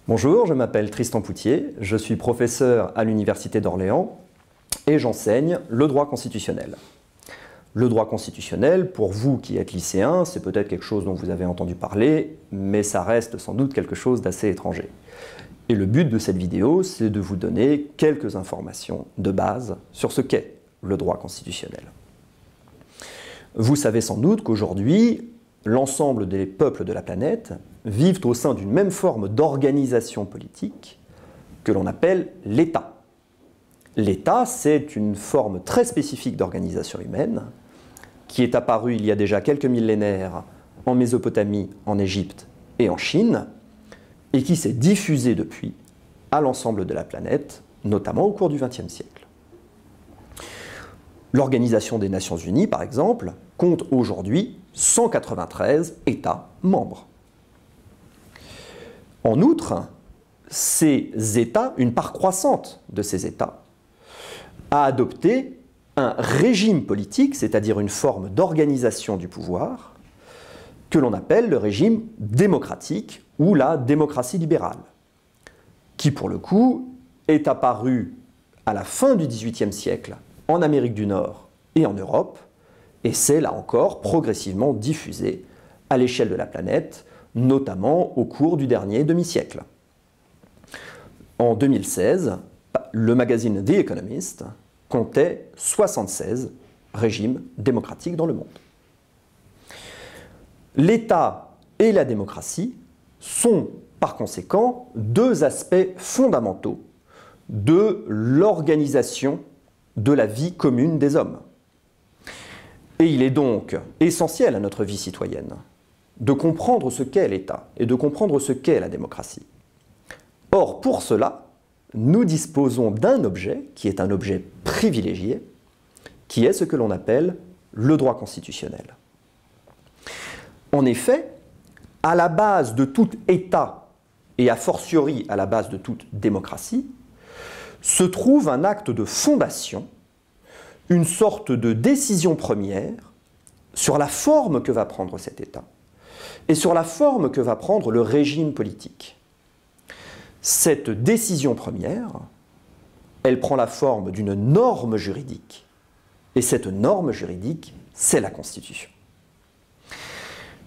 Bonjour, je m'appelle Tristan Poutier, je suis professeur à l'Université d'Orléans et j'enseigne le droit constitutionnel. Le droit constitutionnel, pour vous qui êtes lycéens, c'est peut-être quelque chose dont vous avez entendu parler, mais ça reste sans doute quelque chose d'assez étranger. Et le but de cette vidéo, c'est de vous donner quelques informations de base sur ce qu'est le droit constitutionnel. Vous savez sans doute qu'aujourd'hui, l'ensemble des peuples de la planète vivent au sein d'une même forme d'organisation politique que l'on appelle l'État. L'État, c'est une forme très spécifique d'organisation humaine qui est apparue il y a déjà quelques millénaires en Mésopotamie, en Égypte et en Chine, et qui s'est diffusée depuis à l'ensemble de la planète, notamment au cours du XXe siècle. L'Organisation des Nations Unies, par exemple, compte aujourd'hui 193 États membres. En outre, ces États, une part croissante de ces États, a adopté un régime politique, c'est-à-dire une forme d'organisation du pouvoir, que l'on appelle le régime démocratique ou la démocratie libérale, qui pour le coup est apparu à la fin du XVIIIe siècle en Amérique du Nord et en Europe, et s'est là encore progressivement diffusé à l'échelle de la planète, notamment au cours du dernier demi-siècle. En 2016, le magazine The Economist comptait 76 régimes démocratiques dans le monde. L'État et la démocratie sont par conséquent deux aspects fondamentaux de l'organisation de la vie commune des hommes. Et il est donc essentiel à notre vie citoyenne de comprendre ce qu'est l'État et de comprendre ce qu'est la démocratie. Or, pour cela, nous disposons d'un objet qui est un objet privilégié, qui est ce que l'on appelle le droit constitutionnel. En effet, à la base de tout État, et a fortiori à la base de toute démocratie, se trouve un acte de fondation, une sorte de décision première sur la forme que va prendre cet État et sur la forme que va prendre le régime politique. Cette décision première, elle prend la forme d'une norme juridique, et cette norme juridique, c'est la Constitution.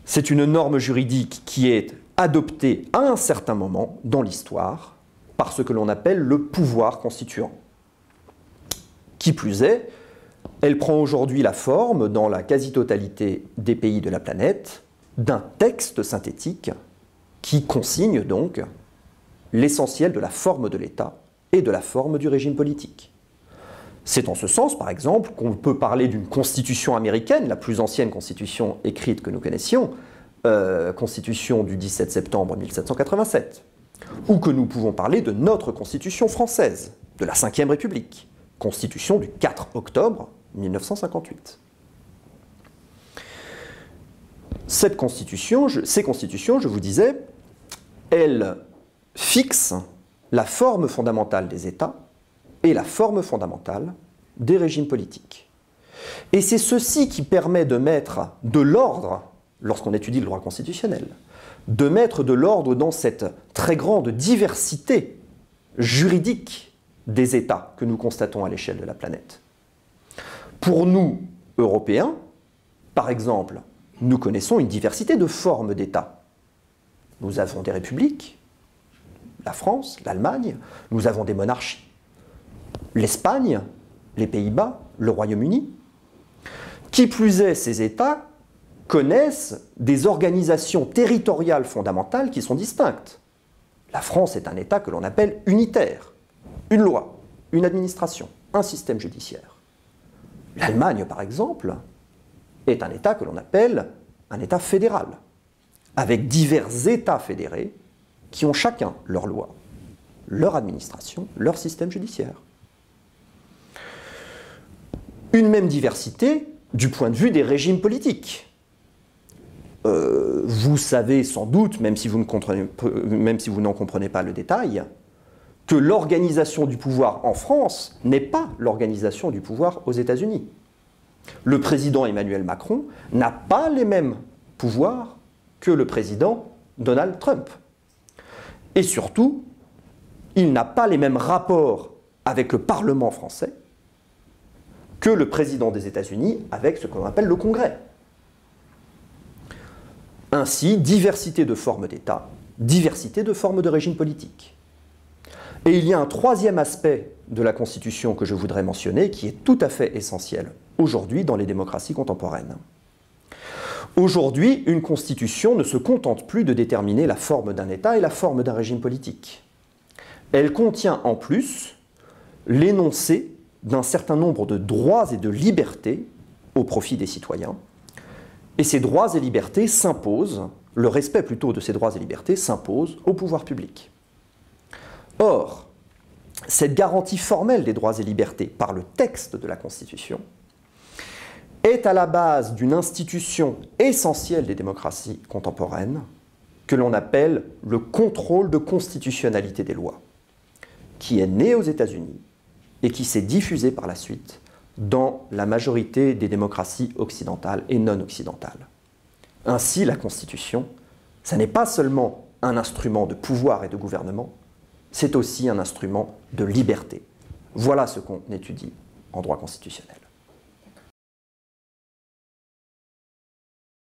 C'est une norme juridique qui est adoptée à un certain moment dans l'histoire par ce que l'on appelle le pouvoir constituant. Qui plus est, elle prend aujourd'hui la forme, dans la quasi-totalité des pays de la planète, d'un texte synthétique qui consigne donc l'essentiel de la forme de l'État et de la forme du régime politique. C'est en ce sens, par exemple, qu'on peut parler d'une constitution américaine, la plus ancienne constitution écrite que nous connaissions, constitution du 17 septembre 1787, ou que nous pouvons parler de notre constitution française, de la Ve République, constitution du 4 octobre 1958. Ces constitutions, je vous disais, elles fixent la forme fondamentale des États et la forme fondamentale des régimes politiques. Et c'est ceci qui permet de mettre de l'ordre, lorsqu'on étudie le droit constitutionnel, de mettre de l'ordre dans cette très grande diversité juridique des États que nous constatons à l'échelle de la planète. Pour nous, Européens, par exemple, nous connaissons une diversité de formes d'États. Nous avons des républiques, la France, l'Allemagne, nous avons des monarchies, l'Espagne, les Pays-Bas, le Royaume-Uni. Qui plus est, ces États connaissent des organisations territoriales fondamentales qui sont distinctes. La France est un État que l'on appelle unitaire. Une loi, une administration, un système judiciaire. L'Allemagne, par exemple, est un État que l'on appelle un État fédéral, avec divers États fédérés qui ont chacun leur loi, leur administration, leur système judiciaire. Une même diversité du point de vue des régimes politiques. Vous savez sans doute, même si vous n'en comprenez pas le détail, que l'organisation du pouvoir en France n'est pas l'organisation du pouvoir aux États-Unis. Le président Emmanuel Macron n'a pas les mêmes pouvoirs que le président Donald Trump. Et surtout, il n'a pas les mêmes rapports avec le Parlement français que le président des États-Unis avec ce qu'on appelle le Congrès. Ainsi, diversité de formes d'État, diversité de formes de régime politique. Et il y a un troisième aspect de la Constitution que je voudrais mentionner, qui est tout à fait essentiel aujourd'hui dans les démocraties contemporaines. Aujourd'hui, une Constitution ne se contente plus de déterminer la forme d'un État et la forme d'un régime politique. Elle contient en plus l'énoncé d'un certain nombre de droits et de libertés au profit des citoyens. Et ces droits et libertés s'imposent, le respect plutôt de ces droits et libertés s'impose au pouvoir public. Or, cette garantie formelle des droits et libertés par le texte de la Constitution est à la base d'une institution essentielle des démocraties contemporaines que l'on appelle le contrôle de constitutionnalité des lois, qui est né aux États-Unis et qui s'est diffusé par la suite dans la majorité des démocraties occidentales et non occidentales. Ainsi, la Constitution, ça n'est pas seulement un instrument de pouvoir et de gouvernement, c'est aussi un instrument de liberté. Voilà ce qu'on étudie en droit constitutionnel.